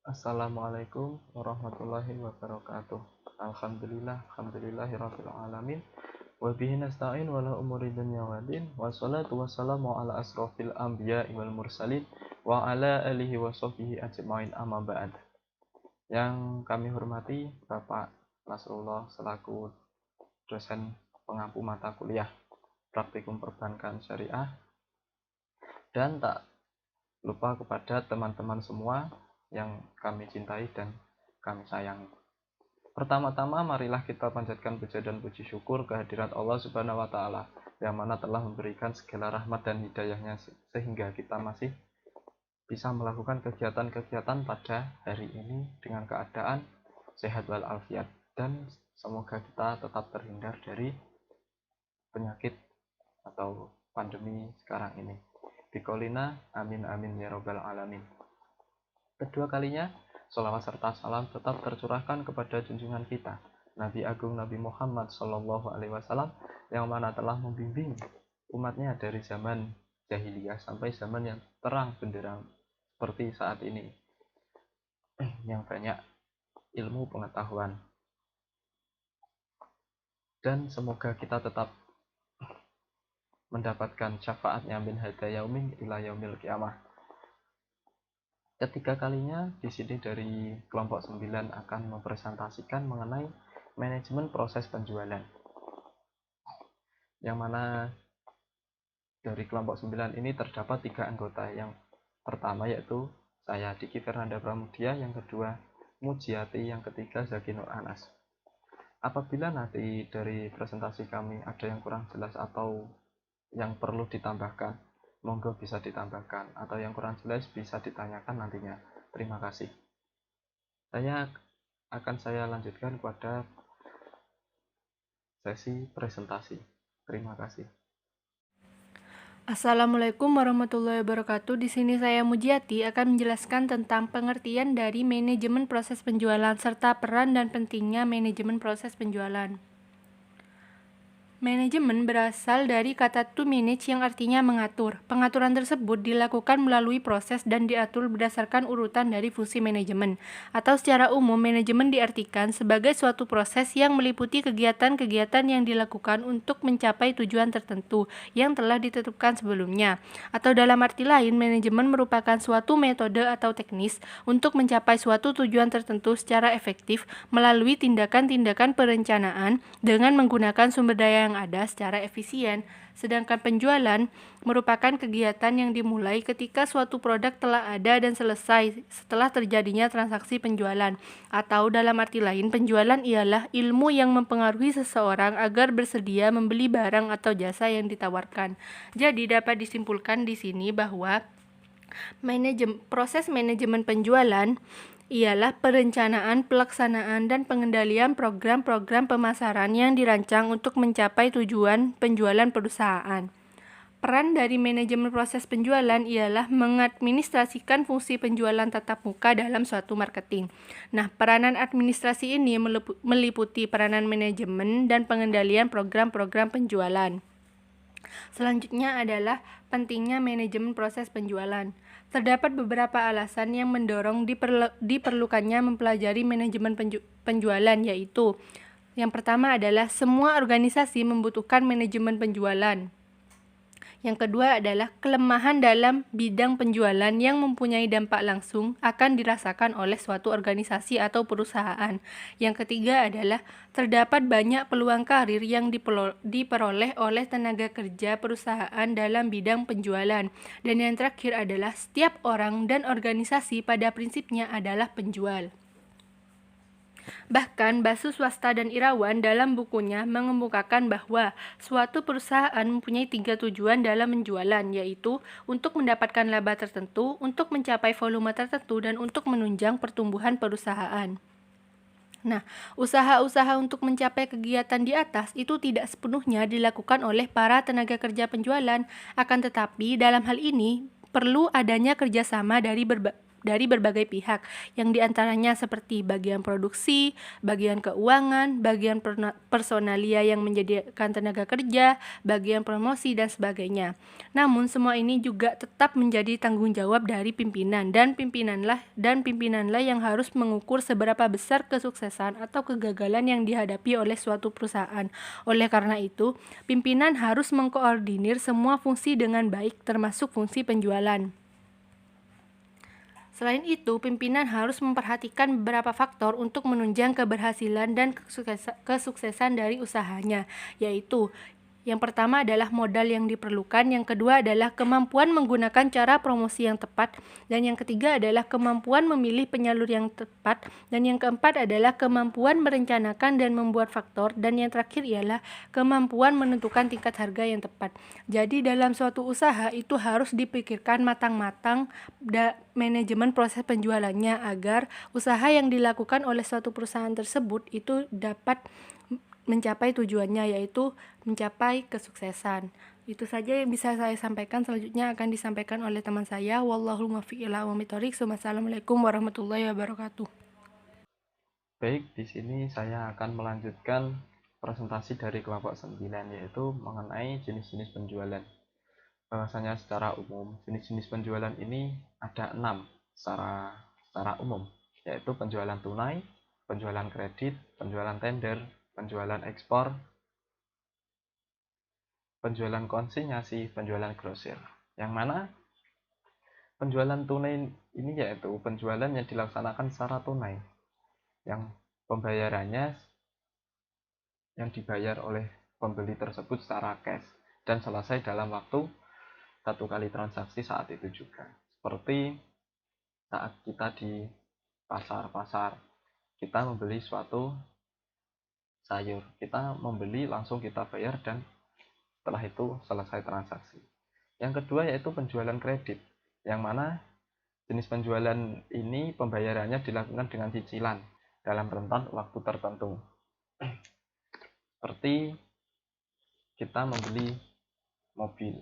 Assalamualaikum warahmatullahi wabarakatuh. Alhamdulillahirabbil alamin. Wa bihi nasta'in wala umuri dunya waddin. Wassalatu wassalamu ala asrofil anbiya'i wal mursalin wa ala alihi wa sahbihi ajmain amma ba'd. Yang kami hormati Bapak Nasrullah selaku dosen pengampu mata kuliah Praktikum Perbankan Syariah, dan tak lupa kepada teman-teman semua yang kami cintai dan kami sayangi. Pertama-tama marilah kita panjatkan puja dan puji syukur kehadirat Allah Subhanahu wa taala yang mana telah memberikan segala rahmat dan hidayahnya sehingga kita masih bisa melakukan kegiatan-kegiatan pada hari ini dengan keadaan sehat walafiat, dan semoga kita tetap terhindar dari penyakit atau pandemi sekarang ini. Biqaulina amin amin ya rabbal alamin. Kedua kalinya, sholawat serta salam tetap tercurahkan kepada junjungan kita, Nabi Agung Nabi Muhammad Shallallahu Alaihi Wasallam, yang mana telah membimbing umatnya dari zaman jahiliyah sampai zaman yang terang benderang seperti saat ini, yang banyak ilmu pengetahuan. Dan semoga kita tetap mendapatkan syafaatnya min hada yaumin ila yaumil qiyamah. Ketiga kalinya di sini dari kelompok 9 akan mempresentasikan mengenai manajemen proses penjualan. Yang mana dari kelompok 9 ini terdapat 3 anggota. Yang pertama yaitu saya, Diki Fernanda Pramudia, yang kedua Mujiati, yang ketiga Zaki Nur Anas. Apabila nanti dari presentasi kami ada yang kurang jelas atau yang perlu ditambahkan, monggo bisa ditambahkan, atau yang kurang jelas bisa ditanyakan nantinya. Terima kasih. Saya lanjutkan pada sesi presentasi. Terima kasih. Assalamualaikum warahmatullahi wabarakatuh. Di sini saya Mujiati akan menjelaskan tentang pengertian dari manajemen proses penjualan serta peran dan pentingnya manajemen proses penjualan. Manajemen berasal dari kata to manage yang artinya mengatur. Pengaturan tersebut dilakukan melalui proses dan diatur berdasarkan urutan dari fungsi manajemen. Atau secara umum, manajemen diartikan sebagai suatu proses yang meliputi kegiatan-kegiatan yang dilakukan untuk mencapai tujuan tertentu yang telah ditetapkan sebelumnya. Atau dalam arti lain, manajemen merupakan suatu metode atau teknis untuk mencapai suatu tujuan tertentu secara efektif melalui tindakan-tindakan perencanaan dengan menggunakan sumber daya yang ada secara efisien. Sedangkan penjualan merupakan kegiatan yang dimulai ketika suatu produk telah ada dan selesai setelah terjadinya transaksi penjualan. Atau dalam arti lain, penjualan ialah ilmu yang mempengaruhi seseorang agar bersedia membeli barang atau jasa yang ditawarkan. Jadi dapat disimpulkan di sini bahwa proses manajemen penjualan ialah perencanaan, pelaksanaan, dan pengendalian program-program pemasaran yang dirancang untuk mencapai tujuan penjualan perusahaan. Peran dari manajemen proses penjualan ialah mengadministrasikan fungsi penjualan tatap muka dalam suatu marketing. Nah, peranan administrasi ini meliputi peranan manajemen dan pengendalian program-program penjualan. Selanjutnya adalah pentingnya manajemen proses penjualan. Terdapat beberapa alasan yang mendorong diperlukannya mempelajari manajemen penjualan, yaitu yang pertama adalah semua organisasi membutuhkan manajemen penjualan. Yang kedua adalah kelemahan dalam bidang penjualan yang mempunyai dampak langsung akan dirasakan oleh suatu organisasi atau perusahaan. Yang ketiga adalah terdapat banyak peluang karir yang diperoleh oleh tenaga kerja perusahaan dalam bidang penjualan. Dan yang terakhir adalah setiap orang dan organisasi pada prinsipnya adalah penjual. Bahkan Basu Swasta dan Irawan dalam bukunya mengemukakan bahwa suatu perusahaan mempunyai 3 tujuan dalam penjualan, yaitu untuk mendapatkan laba tertentu, untuk mencapai volume tertentu, dan untuk menunjang pertumbuhan perusahaan. Nah, usaha-usaha untuk mencapai kegiatan di atas itu tidak sepenuhnya dilakukan oleh para tenaga kerja penjualan, akan tetapi dalam hal ini perlu adanya kerjasama dari dari berbagai pihak, yang diantaranya seperti bagian produksi, bagian keuangan, bagian personalia yang menyediakan tenaga kerja, bagian promosi, dan sebagainya. Namun semua ini juga tetap menjadi tanggung jawab dari pimpinan, dan pimpinanlah yang harus mengukur seberapa besar kesuksesan atau kegagalan yang dihadapi oleh suatu perusahaan. Oleh karena itu, pimpinan harus mengkoordinir semua fungsi dengan baik, termasuk fungsi penjualan. Selain itu, pimpinan harus memperhatikan beberapa faktor untuk menunjang keberhasilan dan kesuksesan dari usahanya, yaitu yang pertama adalah modal yang diperlukan, yang kedua adalah kemampuan menggunakan cara promosi yang tepat, dan yang ketiga adalah kemampuan memilih penyalur yang tepat, dan yang keempat adalah kemampuan merencanakan dan membuat faktor, dan yang terakhir ialah kemampuan menentukan tingkat harga yang tepat. Jadi dalam suatu usaha itu harus dipikirkan matang-matang manajemen proses penjualannya agar usaha yang dilakukan oleh suatu perusahaan tersebut itu dapat mencapai tujuannya, yaitu mencapai kesuksesan. Itu saja yang bisa saya sampaikan. Selanjutnya akan disampaikan oleh teman saya. Wallahul muwaffiq ila aqwamit thoriq. Wassalamualaikum warahmatullahi wabarakatuh. Baik, di sini saya akan melanjutkan presentasi dari kelompok 9, yaitu mengenai jenis-jenis penjualan. Bahwasanya secara umum jenis-jenis penjualan ini ada 6 secara umum, yaitu penjualan tunai, penjualan kredit, penjualan tender, penjualan ekspor, penjualan konsinyasi, penjualan grosir. Yang mana penjualan tunai ini yaitu penjualan yang dilaksanakan secara tunai, yang pembayarannya yang dibayar oleh pembeli tersebut secara cash dan selesai dalam waktu 1 kali transaksi saat itu juga. Seperti saat kita di pasar, kita membeli suatu sayur, kita membeli langsung kita bayar dan setelah itu selesai transaksi. Yang kedua yaitu penjualan kredit, yang mana jenis penjualan ini pembayarannya dilakukan dengan cicilan dalam rentan waktu tertentu. Seperti kita membeli mobil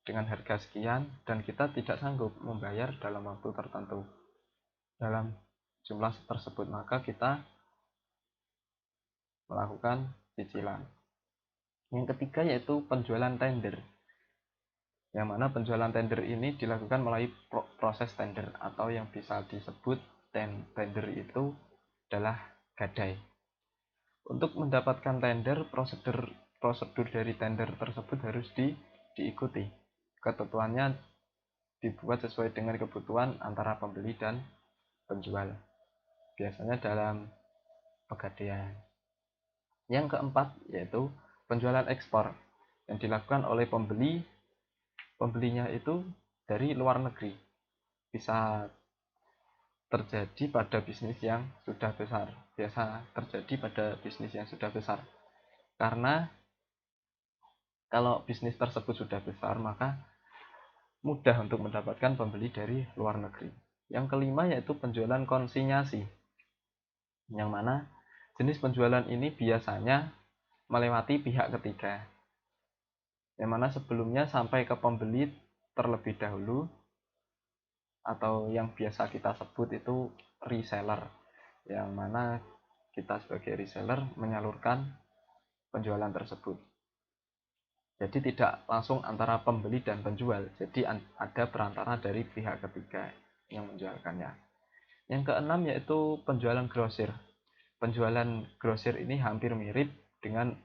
dengan harga sekian dan kita tidak sanggup membayar dalam waktu tertentu dalam jumlah tersebut, maka kita melakukan cicilan. Yang ketiga yaitu penjualan tender, yang mana penjualan tender ini dilakukan melalui proses tender, atau yang bisa disebut tender itu adalah gadai. Untuk mendapatkan tender, prosedur dari tender tersebut harus diikuti. Ketentuannya dibuat sesuai dengan kebutuhan antara pembeli dan penjual, biasanya dalam pegadaian. Yang keempat yaitu penjualan ekspor, yang dilakukan oleh pembelinya itu dari luar negeri. Bisa terjadi pada bisnis yang sudah besar. Biasa terjadi pada bisnis yang sudah besar. Karena kalau bisnis tersebut sudah besar, maka mudah untuk mendapatkan pembeli dari luar negeri. Yang kelima yaitu penjualan konsinyasi, yang mana jenis penjualan ini biasanya melewati pihak ketiga, yang mana sebelumnya sampai ke pembeli terlebih dahulu, atau yang biasa kita sebut itu reseller, yang mana kita sebagai reseller menyalurkan penjualan tersebut. Jadi tidak langsung antara pembeli dan penjual, jadi ada perantara dari pihak ketiga yang menjualkannya. Yang keenam yaitu penjualan grosir. Penjualan grosir ini hampir mirip dengan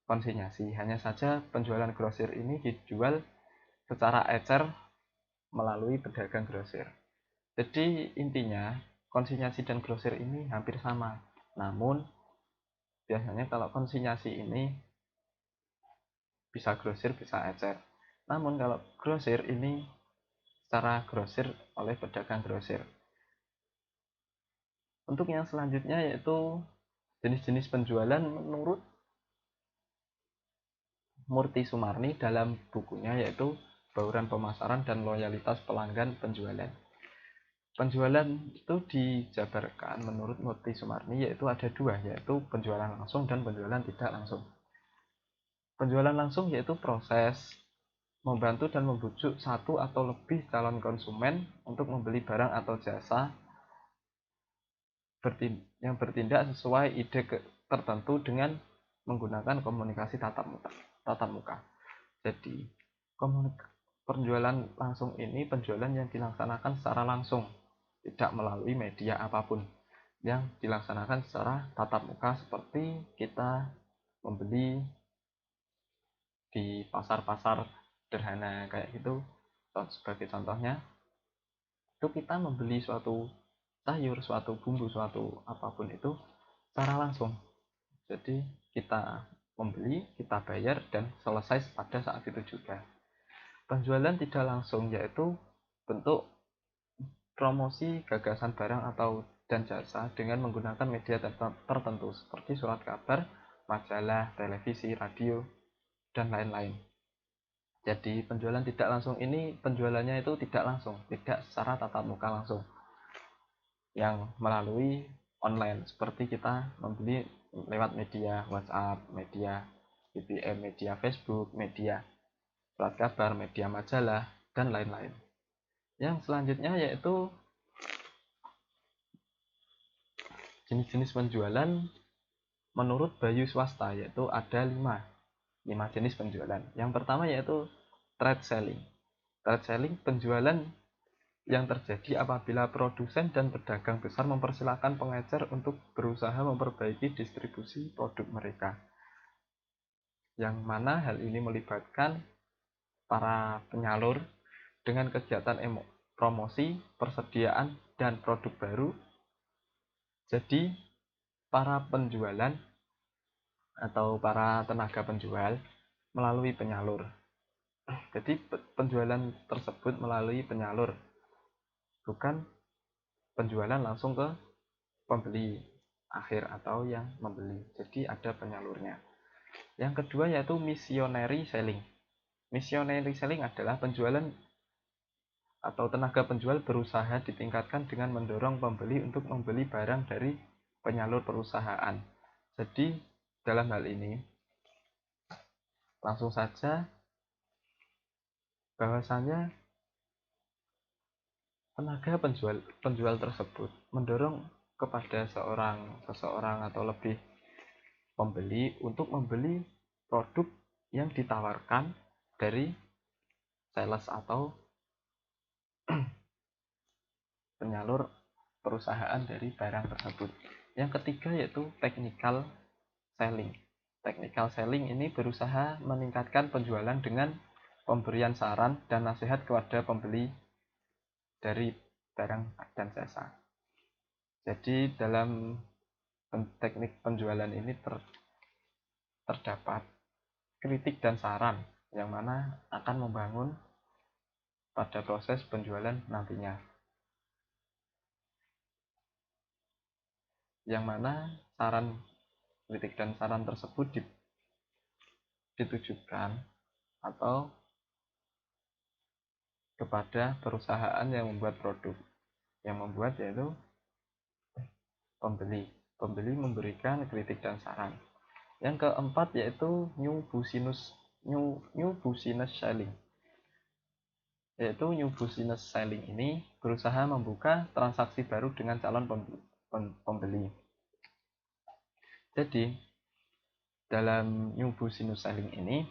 konsinyasi, hanya saja penjualan grosir ini dijual secara ecer melalui pedagang grosir. Jadi intinya konsinyasi dan grosir ini hampir sama, namun biasanya kalau konsinyasi ini bisa grosir, bisa ecer. Namun kalau grosir ini secara grosir oleh pedagang grosir. Untuk yang selanjutnya yaitu jenis-jenis penjualan menurut Murti Sumarni dalam bukunya yaitu Bauran Pemasaran dan Loyalitas Pelanggan Penjualan. Penjualan itu dijabarkan menurut Murti Sumarni yaitu ada dua, yaitu penjualan langsung dan penjualan tidak langsung. Penjualan langsung yaitu proses membantu dan membujuk satu atau lebih calon konsumen untuk membeli barang atau jasa yang bertindak sesuai ide tertentu dengan menggunakan komunikasi tatap muka. Jadi, penjualan langsung ini penjualan yang dilaksanakan secara langsung, tidak melalui media apapun, yang dilaksanakan secara tatap muka seperti kita membeli di pasar-pasar sederhana kayak gitu. Sebagai contohnya, itu kita membeli suatu sayur, suatu bumbu, suatu apapun itu secara langsung. Jadi kita membeli, kita bayar, dan selesai pada saat itu juga. Penjualan tidak langsung yaitu bentuk promosi gagasan barang atau dan jasa dengan menggunakan media tertentu seperti surat kabar, majalah, televisi, radio, dan lain-lain. Jadi penjualan tidak langsung ini penjualannya itu tidak langsung, tidak secara tatap muka langsung, yang melalui online seperti kita membeli lewat media WhatsApp, media BBM, media Facebook, media surat kabar, media majalah, dan lain-lain. Yang selanjutnya yaitu jenis-jenis penjualan menurut Bayu Swasta, yaitu ada 5 jenis penjualan. Yang pertama yaitu trade selling. Trade selling penjualan yang terjadi apabila produsen dan pedagang besar mempersilahkan pengecer untuk berusaha memperbaiki distribusi produk mereka, yang mana hal ini melibatkan para penyalur dengan kegiatan promosi, persediaan, dan produk baru. Jadi para penjualan atau para tenaga penjual melalui penyalur. Jadi penjualan tersebut melalui penyalur, bukan penjualan langsung ke pembeli akhir atau yang membeli. Jadi ada penyalurnya. Yang kedua yaitu missionary selling. Missionary selling adalah penjualan atau tenaga penjual berusaha ditingkatkan dengan mendorong pembeli untuk membeli barang dari penyalur perusahaan. Jadi dalam hal ini langsung saja bahwasanya tenaga penjual tersebut mendorong kepada seseorang atau lebih pembeli untuk membeli produk yang ditawarkan dari sales atau penyalur perusahaan dari barang tersebut. Yang ketiga yaitu technical selling. Technical selling ini berusaha meningkatkan penjualan dengan pemberian saran dan nasihat kepada pembeli dari barang dan jasa. Jadi dalam teknik penjualan ini terdapat kritik dan saran yang mana akan membangun pada proses penjualan nantinya. Yang mana kritik dan saran tersebut ditujukan atau kepada perusahaan yang membuat produk. Yang membuat yaitu pembeli. Pembeli memberikan kritik dan saran. Yang keempat yaitu new business selling. Yaitu new business selling ini berusaha membuka transaksi baru dengan calon pembeli. Jadi dalam new business selling ini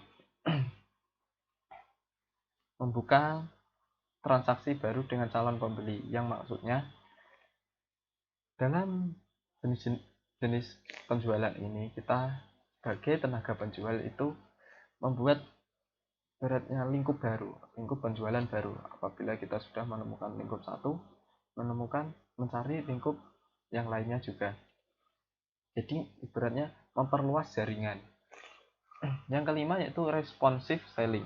membuka transaksi baru dengan calon pembeli, yang maksudnya dalam jenis penjualan ini kita sebagai tenaga penjual itu membuat beratnya lingkup penjualan baru. Apabila kita sudah menemukan lingkup satu, mencari lingkup yang lainnya juga. Jadi ibaratnya memperluas jaringan. Yang kelima yaitu responsive selling.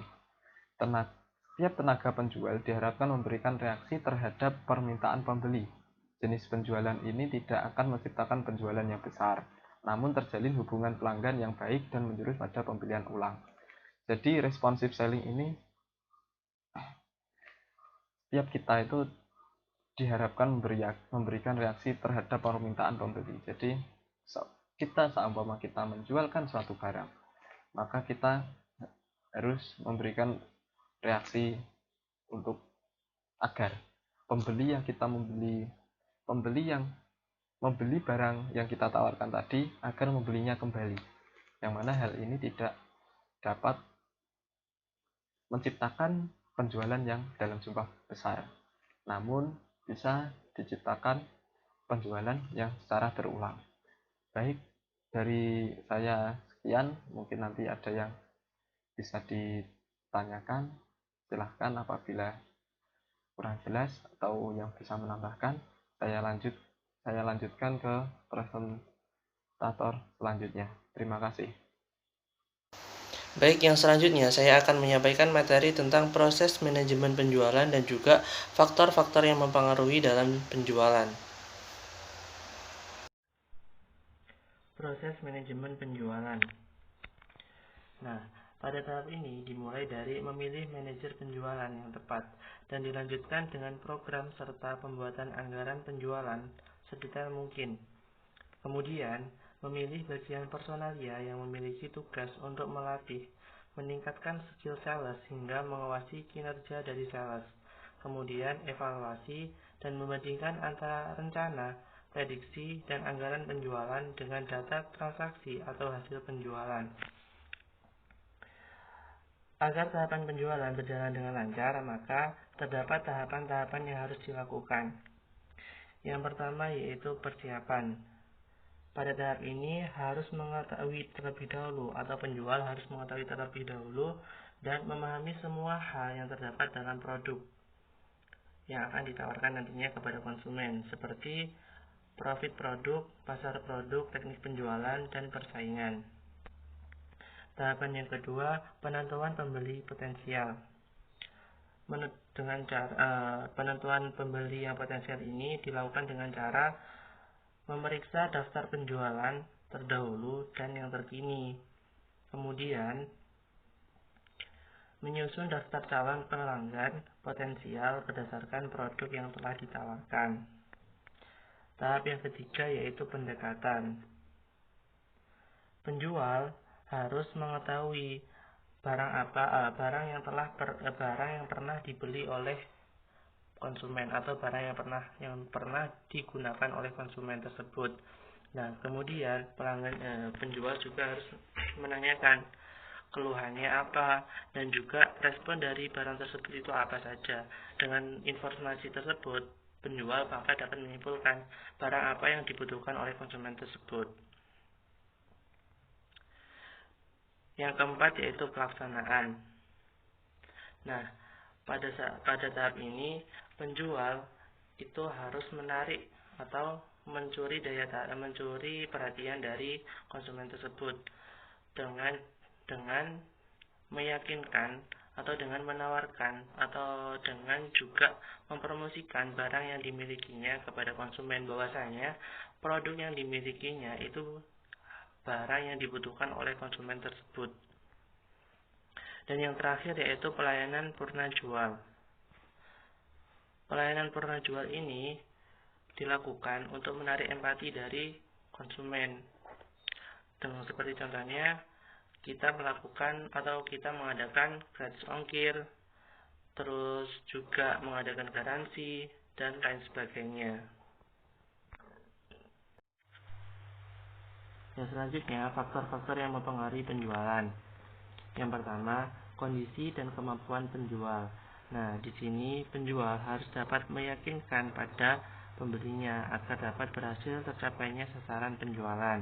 Setiap tenaga penjual diharapkan memberikan reaksi terhadap permintaan pembeli. Jenis penjualan ini tidak akan menciptakan penjualan yang besar, namun terjalin hubungan pelanggan yang baik dan menjurus pada pembelian ulang. Jadi responsive selling ini setiap kita itu diharapkan memberikan reaksi terhadap permintaan pembeli. Jadi seumpama kita menjualkan suatu barang, maka kita harus memberikan reaksi untuk agar pembeli yang membeli barang yang kita tawarkan tadi agar membelinya kembali, yang mana hal ini tidak dapat menciptakan penjualan yang dalam jumlah besar, namun bisa diciptakan penjualan yang secara berulang. Baik, dari saya sekian, mungkin nanti ada yang bisa ditanyakan, silahkan. Apabila kurang jelas atau yang bisa menambahkan, saya lanjutkan ke presentator selanjutnya. Terima kasih. Baik, yang selanjutnya saya akan menyampaikan materi tentang proses manajemen penjualan dan juga faktor-faktor yang mempengaruhi dalam penjualan. Proses manajemen penjualan. Nah, pada tahap ini dimulai dari memilih manajer penjualan yang tepat dan dilanjutkan dengan program serta pembuatan anggaran penjualan sedetail mungkin. Kemudian, memilih bagian personalia yang memiliki tugas untuk melatih, meningkatkan skill sales hingga mengawasi kinerja dari sales. Kemudian, evaluasi dan membandingkan antara rencana, prediksi, dan anggaran penjualan dengan data transaksi atau hasil penjualan. Agar tahapan penjualan berjalan dengan lancar, maka terdapat tahapan-tahapan yang harus dilakukan. Yang pertama yaitu persiapan. Pada tahap ini harus mengetahui terlebih dahulu, atau penjual harus mengetahui terlebih dahulu dan memahami semua hal yang terdapat dalam produk yang akan ditawarkan nantinya kepada konsumen, seperti profit produk, pasar produk, teknik penjualan, dan persaingan. Tahapan yang kedua, penentuan pembeli potensial. Penentuan pembeli yang potensial ini dilakukan dengan cara memeriksa daftar penjualan terdahulu dan yang terkini. Kemudian, menyusun daftar calon pelanggan potensial berdasarkan produk yang telah ditawarkan. Tahap yang ketiga yaitu pendekatan. Penjual harus mengetahui barang yang pernah dibeli oleh konsumen atau barang yang pernah digunakan oleh konsumen tersebut. Nah, kemudian penjual juga harus menanyakan keluhannya apa dan juga respon dari barang tersebut itu apa saja. Dengan informasi tersebut, penjual maka dapat menyimpulkan barang apa yang dibutuhkan oleh konsumen tersebut. Yang keempat yaitu pelaksanaan. Nah, pada tahap ini penjual itu harus menarik atau mencuri perhatian dari konsumen tersebut dengan meyakinkan atau dengan menawarkan atau dengan juga mempromosikan barang yang dimilikinya kepada konsumen, bahwasanya produk yang dimilikinya itu barang yang dibutuhkan oleh konsumen tersebut. Dan yang terakhir yaitu pelayanan purna jual. Pelayanan purna jual ini dilakukan untuk menarik empati dari konsumen. Dengan seperti contohnya, kita mengadakan gratis ongkir, terus juga mengadakan garansi, dan lain sebagainya. Yang selanjutnya, faktor-faktor yang mempengaruhi penjualan. Yang pertama, kondisi dan kemampuan penjual. Nah, di sini penjual harus dapat meyakinkan pada pembelinya agar dapat berhasil tercapainya sasaran penjualan.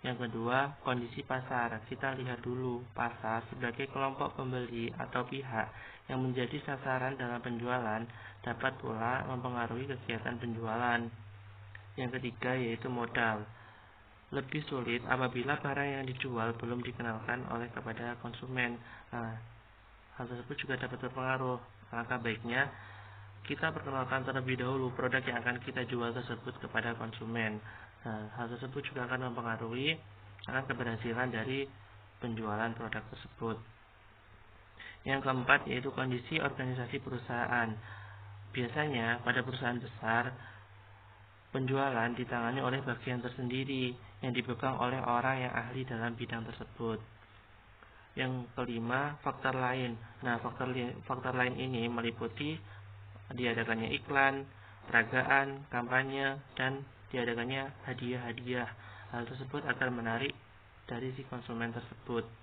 Yang kedua, kondisi pasar. Kita lihat dulu pasar sebagai kelompok pembeli atau pihak yang menjadi sasaran dalam penjualan dapat pula mempengaruhi kegiatan penjualan. Yang ketiga yaitu modal. Lebih sulit apabila barang yang dijual belum dikenalkan kepada konsumen. Nah, hal tersebut juga dapat berpengaruh. Alangkah baiknya kita perkenalkan terlebih dahulu produk yang akan kita jual tersebut kepada konsumen. Nah, hal tersebut juga akan mempengaruhi keberhasilan dari penjualan produk tersebut. Yang keempat yaitu kondisi organisasi perusahaan. Biasanya pada perusahaan besar, penjualan ditangani oleh bagian tersendiri yang dipegang oleh orang yang ahli dalam bidang tersebut. Yang kelima, faktor lain. Nah, faktor lain ini meliputi diadakannya iklan, peragaan, kampanye, dan diadakannya hadiah-hadiah. Hal tersebut akan menarik dari si konsumen tersebut.